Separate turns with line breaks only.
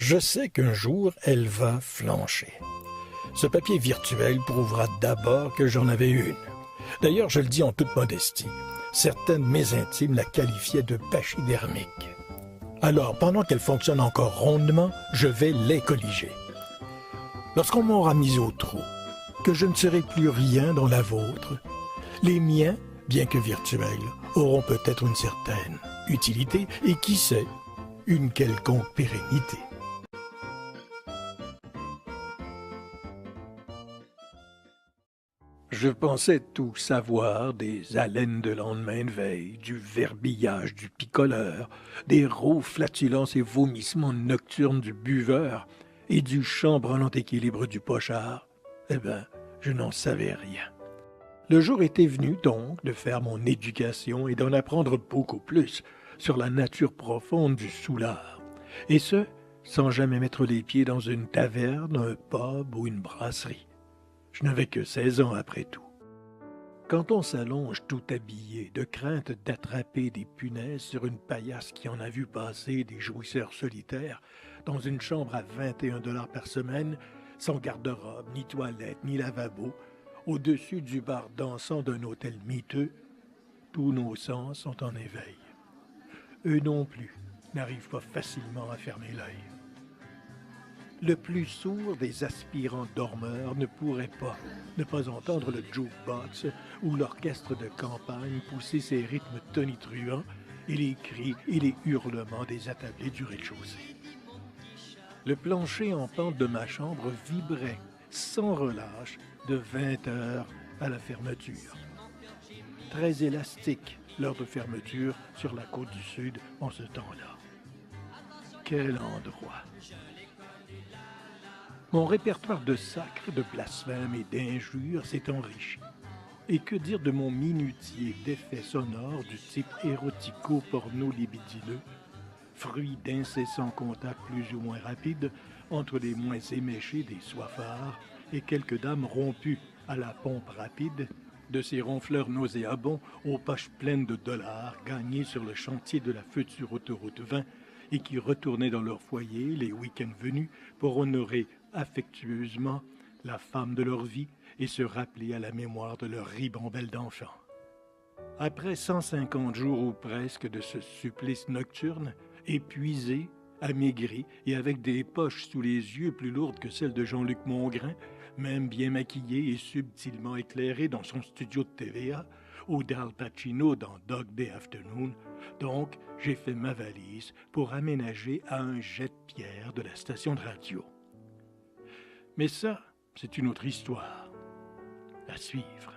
Je sais qu'un jour, elle va flancher. Ce papier virtuel prouvera d'abord que j'en avais une. D'ailleurs, je le dis en toute modestie, certains de mes intimes la qualifiaient de pachydermique. Alors, pendant qu'elle fonctionne encore rondement, je vais les colliger. Lorsqu'on m'aura mis au trou, que je ne serai plus rien dans la vôtre, les miens, bien que virtuels, auront peut-être une certaine utilité et qui sait, une quelconque pérennité. Je pensais tout savoir des haleines de lendemain de veille, du verbillage du picoleur, des rauques flatulences et vomissements nocturnes du buveur et du chambranlant équilibre du pochard. Eh bien, je n'en savais rien. Le jour était venu donc de faire mon éducation et d'en apprendre beaucoup plus sur la nature profonde du soulard, et ce, sans jamais mettre les pieds dans une taverne, un pub ou une brasserie. Je n'avais que 16 ans après tout. Quand on s'allonge tout habillé, de crainte d'attraper des punaises sur une paillasse qui en a vu passer des jouisseurs solitaires, dans une chambre à 21 $ par semaine, sans garde-robe, ni toilette, ni lavabo, au-dessus du bar dansant d'un hôtel miteux, tous nos sens sont en éveil. Eux non plus n'arrivent pas facilement à fermer l'œil. Le plus sourd des aspirants dormeurs ne pourrait pas ne pas entendre le jukebox ou l'orchestre de campagne pousser ses rythmes tonitruants et les cris et les hurlements des attablés du rez-de-chaussée. Le plancher en pente de ma chambre vibrait sans relâche de 20 heures à la fermeture. Très élastique l'heure de fermeture sur la côte du Sud en ce temps-là. Quel endroit! Mon répertoire de sacres, de blasphèmes et d'injures s'est enrichi. Et que dire de mon minutier d'effets sonores du type érotico-porno-libidineux, fruit d'incessants contacts plus ou moins rapides entre les moins éméchés des soifards et quelques dames rompues à la pompe rapide, de ces ronfleurs nauséabonds aux poches pleines de dollars gagnés sur le chantier de la future autoroute 20 et qui retournaient dans leur foyer les week-ends venus pour honorer affectueusement la femme de leur vie et se rappeler à la mémoire de leur ribambelle d'enfants. Après 150 jours ou presque de ce supplice nocturne, épuisé, amaigri et avec des poches sous les yeux plus lourdes que celles de Jean-Luc Mongrain, même bien maquillé et subtilement éclairé dans son studio de TVA, ou d'Al Pacino dans Dog Day Afternoon, donc j'ai fait ma valise pour aménager à un jet de pierre de la station de radio. Mais ça, c'est une autre histoire. À suivre.